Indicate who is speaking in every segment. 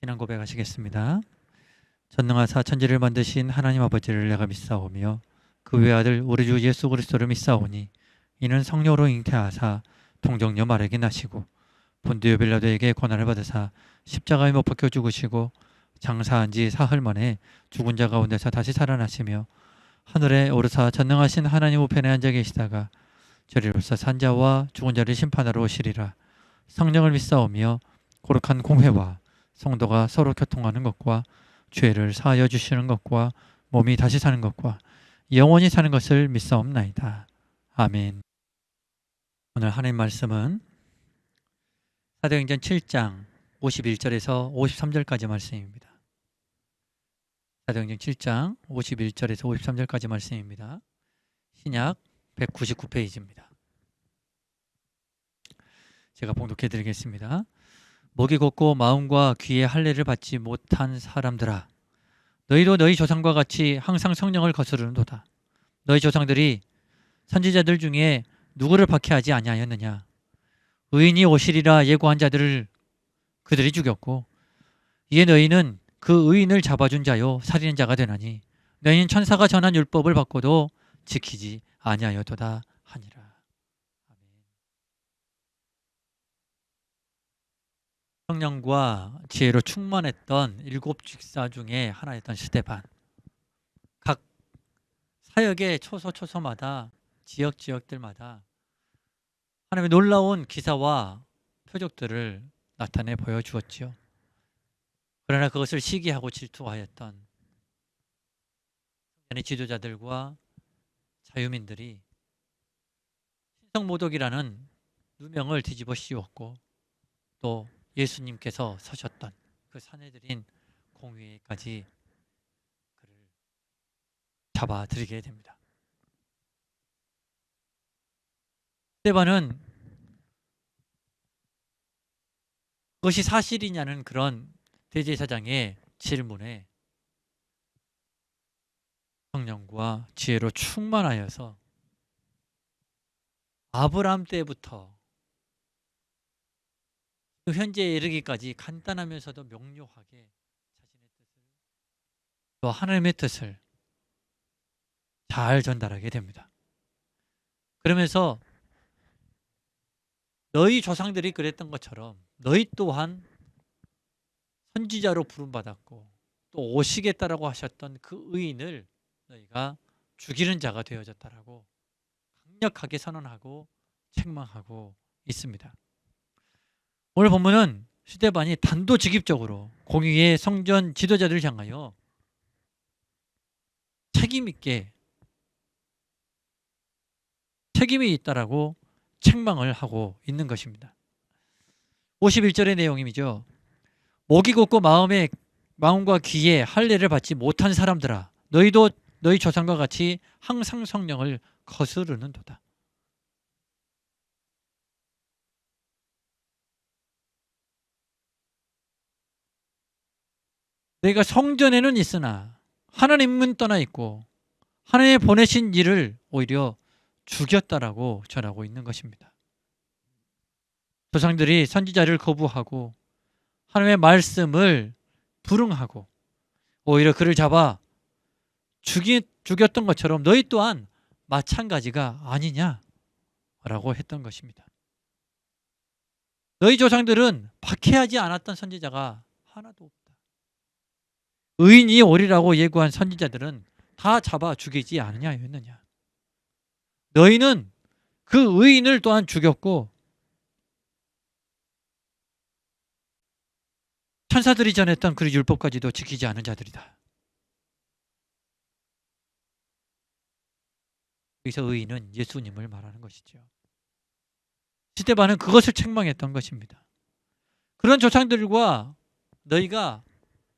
Speaker 1: 신앙 고백하시겠습니다. 전능하사 천지를 만드신 하나님 아버지를 내가 믿사오며 그 외아들 우리 주 예수 그리스도를 믿사오니 이는 성령으로 잉태하사 동정녀 마리아에게 나시고 본디오 빌라도에게 고난을 받으사 십자가에 못 박혀 죽으시고 장사한 지 사흘 만에 죽은 자 가운데서 다시 살아나시며 하늘에 오르사 전능하신 하나님 우편에 앉아 계시다가 저리로서 산자와 죽은 자를 심판하러 오시리라. 성령을 믿사오며 거룩한 공회와 성도가 서로 교통하는 것과 죄를 사하여 주시는 것과 몸이 다시 사는 것과 영원히 사는 것을 믿사옵나이다. 아멘. 오늘 하나님 말씀은 사도행전 7장 51절에서 53절까지 말씀입니다. 사도행전 7장 51절에서 53절까지 말씀입니다. 신약 199페이지입니다. 제가 봉독해 드리겠습니다. 목이 곧고 마음과 귀에 할례를 받지 못한 사람들아, 너희도 너희 조상과 같이 항상 성령을 거스르는도다. 너희 조상들이 선지자들 중에 누구를 박해하지 아니하였느냐? 의인이 오시리라 예고한 자들을 그들이 죽였고, 이에 너희는 그 의인을 잡아준 자요 살리는 자가 되나니 너희는 천사가 전한 율법을 받고도 지키지 아니하였도다 하니라. 성령과 지혜로 충만했던 7 집사 중에 하나였던 스데반. 각 사역의 초소마다 지역들마다 하나님의 놀라운 기사와 표적들을 나타내 보여주었지요. 그러나 그것을 시기하고 질투하였던 지도자들과 자유민들이 신성모독이라는 누명을 뒤집어 씌웠고 또 예수님께서 서셨던 그 사내들인 공회까지 그를 잡아들이게 됩니다. 스데반은 그것이 사실이냐는 그런 대제사장의 질문에 성령과 지혜로 충만하여서 아브라함 때부터 현재에 이르기까지 간단하면서도 명료하게 자신의 뜻을 또 하나님의 뜻을 잘 전달하게 됩니다. 그러면서 너희 조상들이 그랬던 것처럼 너희 또한 선지자로 부름받았고 또 오시겠다라고 하셨던 그 의인을 너희가 죽이는 자가 되어졌다라고 강력하게 선언하고 책망하고 있습니다. 오늘 본문은 스데반이 단도직입적으로 공의의 성전 지도자들을 향하여 책임이 있다라고 책망을 하고 있는 것입니다. 51절의 내용이죠. 목이 곧고 마음과 귀에 할례를 받지 못한 사람들아, 너희도 너희 조상과 같이 항상 성령을 거스르는도다. 너희가 성전에는 있으나 하나님은 떠나 있고 하나님의 보내신 일을 오히려 죽였다라고 전하고 있는 것입니다. 조상들이 선지자를 거부하고 하나님의 말씀을 불응하고 오히려 그를 잡아 죽였던 것처럼 너희 또한 마찬가지가 아니냐라고 했던 것입니다. 너희 조상들은 박해하지 않았던 선지자가 하나도 없다. 의인이 오리라고 예고한 선지자들은 다 잡아 죽이지 않느냐였느냐. 너희는 그 의인을 또한 죽였고 천사들이 전했던 그 율법까지도 지키지 않은 자들이다. 여기서 의인은 예수님을 말하는 것이죠. 스데반은 그것을 책망했던 것입니다. 그런 조상들과 너희가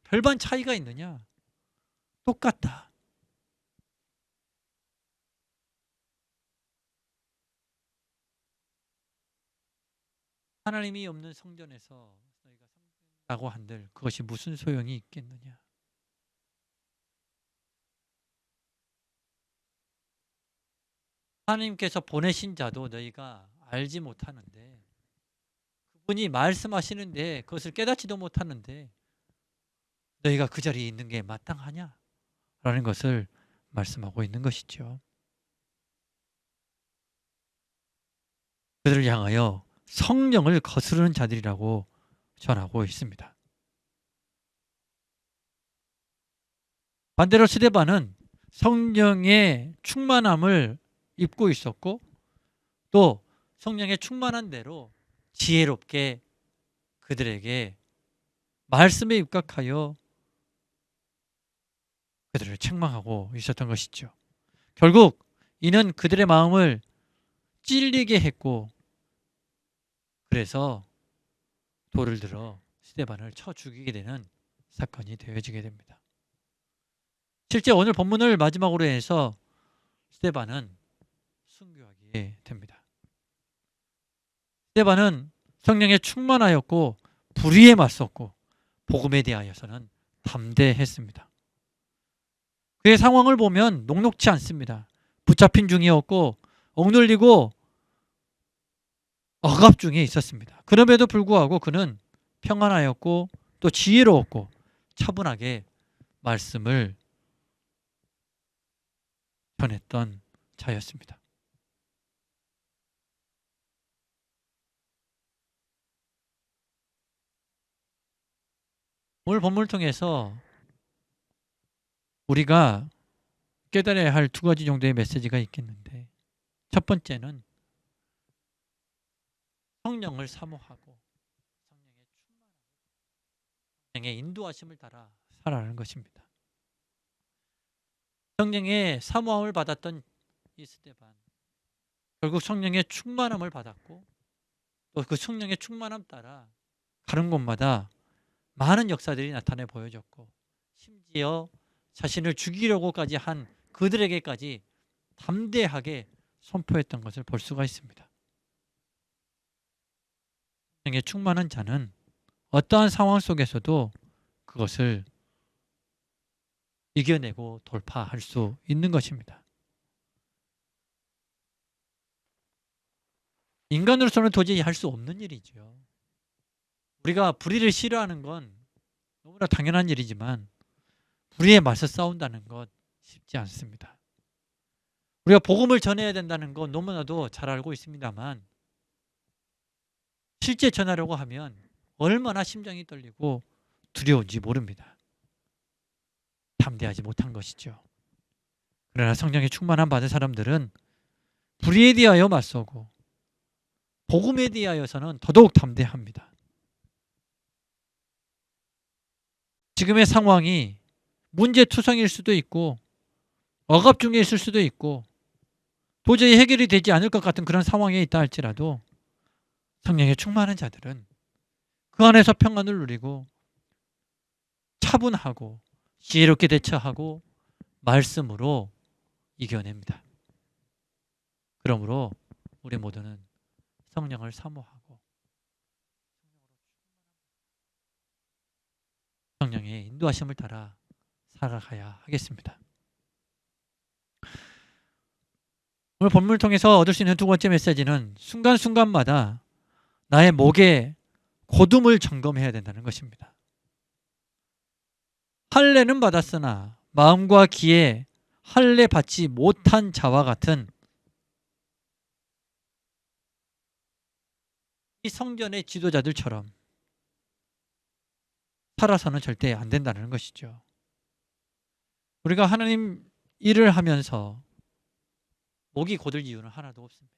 Speaker 1: 별반 차이가 있느냐? 똑같다. 하나님이 없는 성전에서 너희가 성전이라고 한들 그것이 무슨 소용이 있겠느냐? 하나님께서 보내신 자도 너희가 알지 못하는데 그분이 말씀하시는데 그것을 깨닫지도 못하는데 너희가 그 자리에 있는 게 마땅하냐? 라는 것을 말씀하고 있는 것이죠. 그들을 향하여 성령을 거스르는 자들이라고 전하고 있습니다. 반대로 스데반은 성령의 충만함을 입고 있었고 또 성령의 충만한 대로 지혜롭게 그들에게 말씀에 입각하여 그들을 책망하고 있었던 것이죠. 결국 이는 그들의 마음을 찔리게 했고 그래서 돌을 들어 스데반을 쳐 죽이게 되는 사건이 되어지게 됩니다. 실제 오늘 본문을 마지막으로 해서 스데반은 순교하게 됩니다. 스데반은 성령에 충만하였고 불의에 맞섰고 복음에 대하여서는 담대했습니다. 그의 상황을 보면 녹록지 않습니다. 붙잡힌 중이었고 억눌리고 억압 중에 있었습니다. 그럼에도 불구하고 그는 평안하였고 또 지혜로웠고 차분하게 말씀을 전했던 자였습니다. 오늘 본문을 통해서 우리가 깨달아야 할 두 가지 정도의 메시지가 있겠는데 첫 번째는 성령을 사모하고 성령의 인도하심을 따라 살아가는 것입니다. 성령의 사모함을 받았던 이 스데반 결국 성령의 충만함을 받았고 또 그 성령의 충만함 따라 가는 곳마다 많은 역사들이 나타내 보여졌고 심지어 자신을 죽이려고까지 한 그들에게까지 담대하게 선포했던 것을 볼 수가 있습니다. 성령의 충만한 자는 어떠한 상황 속에서도 그것을 이겨내고 돌파할 수 있는 것입니다. 인간으로서는 도저히 할 수 없는 일이죠. 우리가 불의를 싫어하는 건 너무나 당연한 일이지만 불의에 맞서 싸운다는 것 쉽지 않습니다. 우리가 복음을 전해야 된다는 건 너무나도 잘 알고 있습니다만 실제 전하려고 하면 얼마나 심장이 떨리고 두려운지 모릅니다. 담대하지 못한 것이죠. 그러나 성령의 충만함 받은 사람들은 불의에 대하여 맞서고 복음에 대하여서는 더더욱 담대합니다. 지금의 상황이 문제투성일 수도 있고 억압 중에 있을 수도 있고 도저히 해결이 되지 않을 것 같은 그런 상황에 있다 할지라도 성령에 충만한 자들은 그 안에서 평안을 누리고 차분하고 지혜롭게 대처하고 말씀으로 이겨냅니다. 그러므로 우리 모두는 성령을 사모하고 성령의 인도하심을 따라 살아가야 하겠습니다. 오늘 본문을 통해서 얻을 수 있는 두 번째 메시지는 순간순간마다 나의 목에 고둠을 점검해야 된다는 것입니다. 할례는 받았으나 마음과 귀에 할례 받지 못한 자와 같은 이 성전의 지도자들처럼 살아서는 절대 안 된다는 것이죠. 우리가 하나님 일을 하면서 목이 고들 이유는 하나도 없습니다.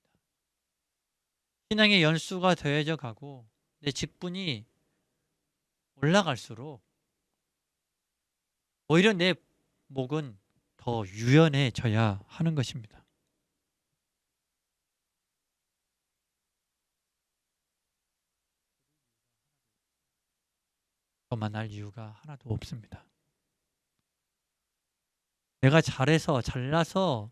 Speaker 1: 신앙의 연수가 더해져 가고 내 직분이 올라갈수록 오히려 내 목은 더 유연해져야 하는 것입니다. 그만할 이유가 하나도 없습니다. 내가 잘해서 잘나서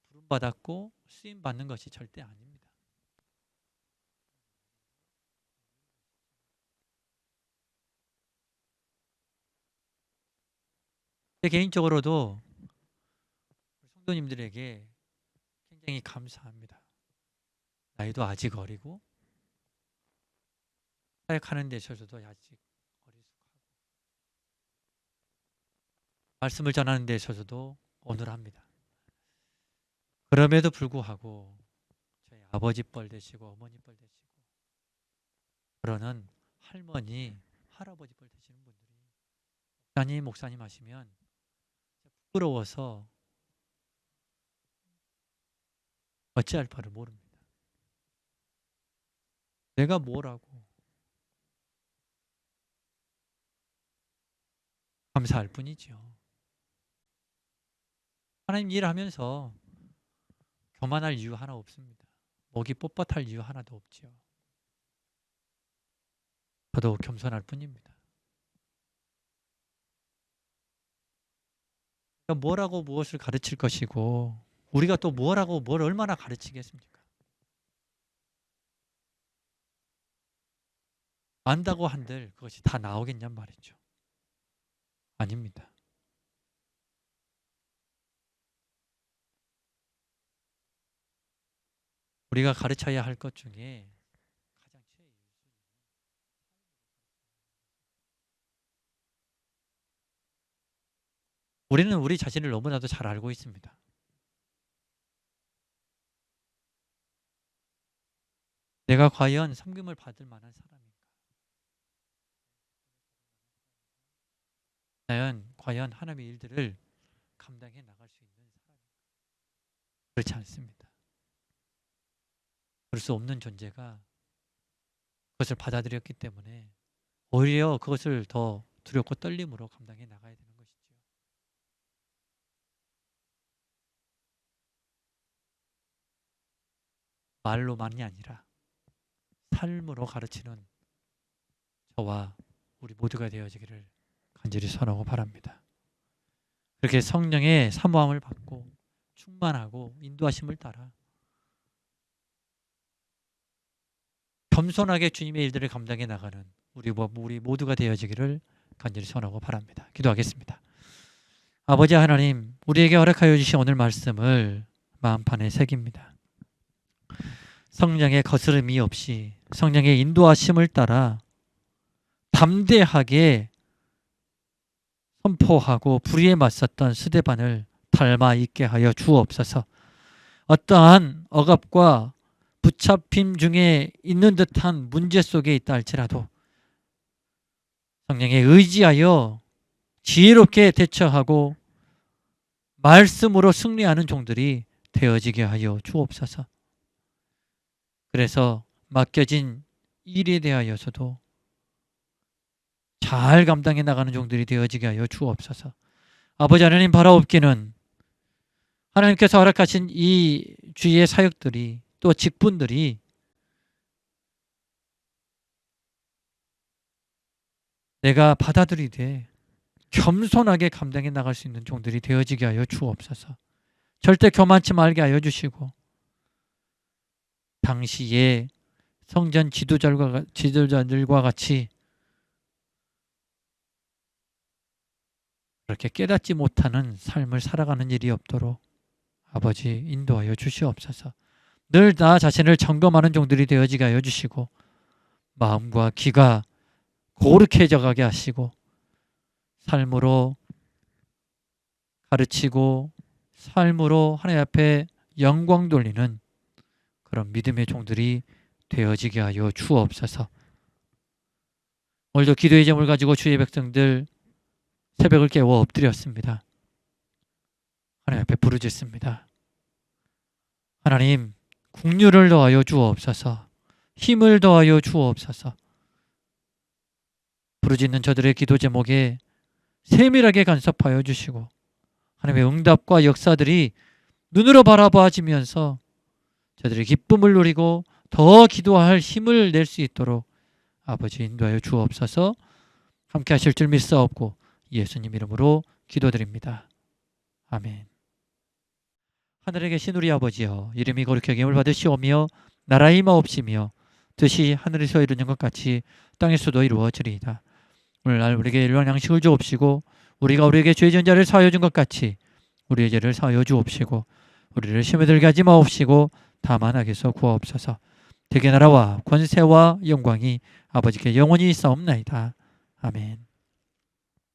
Speaker 1: 부름받았고 쓰임받는 것이 절대 아닙니다. 제 개인적으로도 성도님들에게 굉장히 감사합니다. 나이도 아직 어리고 사역하는 데 있어서도 아직 어리숙하고 말씀을 전하는 데 있어서도 어눌합니다. 그럼에도 불구하고 저희 아버지 뻘 되시고 어머니 뻘 되시고 그러는 할머니, 할아버지 뻘 되시는 분들이 목사님 하시면 부끄러워서 어찌할 바를 모릅니다. 내가 뭐라고 감사할 뿐이죠. 하나님 일하면서 교만할 이유 하나 없습니다. 목이 뻣뻣할 이유 하나도 없지요. 저도 겸손할 뿐입니다. 그러니까 뭐라고 무엇을 가르칠 것이고 우리가 또 뭐라고 뭘 얼마나 가르치겠습니까? 안다고 한들 그것이 다 나오겠냔 말이죠. 아닙니다. 우리가 가르쳐야 할 것 중에 가장 최우선은 우리는 우리 자신을 너무나도 잘 알고 있습니다. 내가 과연 섬김을 받을 만한 사람인가? 과연 하나님의 일들을 감당해 나갈 수 있는 사람인가? 그렇지 않습니다. 그럴 수 없는 존재가 그것을 받아들였기 때문에 오히려 그것을 더 두렵고 떨림으로 감당해 나가야 되는 것이죠. 말로만이 아니라 삶으로 가르치는 저와 우리 모두가 되어지기를 간절히 선하고 바랍니다. 그렇게 성령의 사모함을 받고 충만하고 인도하심을 따라 겸손하게 주님의 일들을 감당해 나가는 우리 모두가 되어지기를 간절히 선하고 바랍니다. 기도하겠습니다. 아버지 하나님, 우리에게 허락하여 주신 오늘 말씀을 마음판에 새깁니다. 성령의 거스름이 없이 성령의 인도하심을 따라 담대하게 선포하고 불의에 맞섰던 스데반을 닮아 있게 하여 주옵소서. 어떠한 억압과 붙잡힘 중에 있는 듯한 문제 속에 있다 할지라도 성령에 의지하여 지혜롭게 대처하고 말씀으로 승리하는 종들이 되어지게 하여 주옵소서. 그래서 맡겨진 일에 대하여서도 잘 감당해 나가는 종들이 되어지게 하여 주옵소서. 아버지 하나님, 바라옵기는 하나님께서 허락하신 이 주의 사역들이 또 직분들이 내가 받아들이되 겸손하게 감당해 나갈 수 있는 종들이 되어지게 하여 주옵소서. 절대 교만치 말게 하여 주시고 당시에 성전 지도자들과 같이 그렇게 깨닫지 못하는 삶을 살아가는 일이 없도록 아버지 인도하여 주시옵소서. 늘 나 자신을 점검하는 종들이 되어지게 하여 주시고 마음과 귀가 고룩해져 가게 하시고 삶으로 가르치고 삶으로 하나님 앞에 영광 돌리는 그런 믿음의 종들이 되어지게 하여 주옵소서. 오늘도 기도의 제목을 가지고 주의 백성들 새벽을 깨워 엎드렸습니다. 하나님 앞에 부르짖습니다. 하나님, 긍휼을 더하여 주옵소서. 힘을 더하여 주옵소서. 부르짖는 저들의 기도 제목에 세밀하게 간섭하여 주시고 하나님의 응답과 역사들이 눈으로 바라봐지면서 저들의 기쁨을 누리고 더 기도할 힘을 낼 수 있도록 아버지 인도하여 주옵소서. 함께 하실 줄 믿사옵고 예수님 이름으로 기도드립니다. 아멘. 하늘에 계신 우리 아버지여, 이름이 거룩히 여김을 받으시오며 나라의 임하옵시며 뜻이 하늘에서 이루어진 것 같이 땅에서도 이루어지리이다. 오늘날 우리에게 일용할 양식을 주옵시고 우리가 우리에게 죄 지은 자를 사하여 준 것 같이 우리의 죄를 사하여 주옵시고 우리를 시험에 들게 하지 마옵시고 다만 악에서 구하옵소서. 대개 나라와 권세와 영광이 아버지께 영원히 있사옵나이다. 아멘.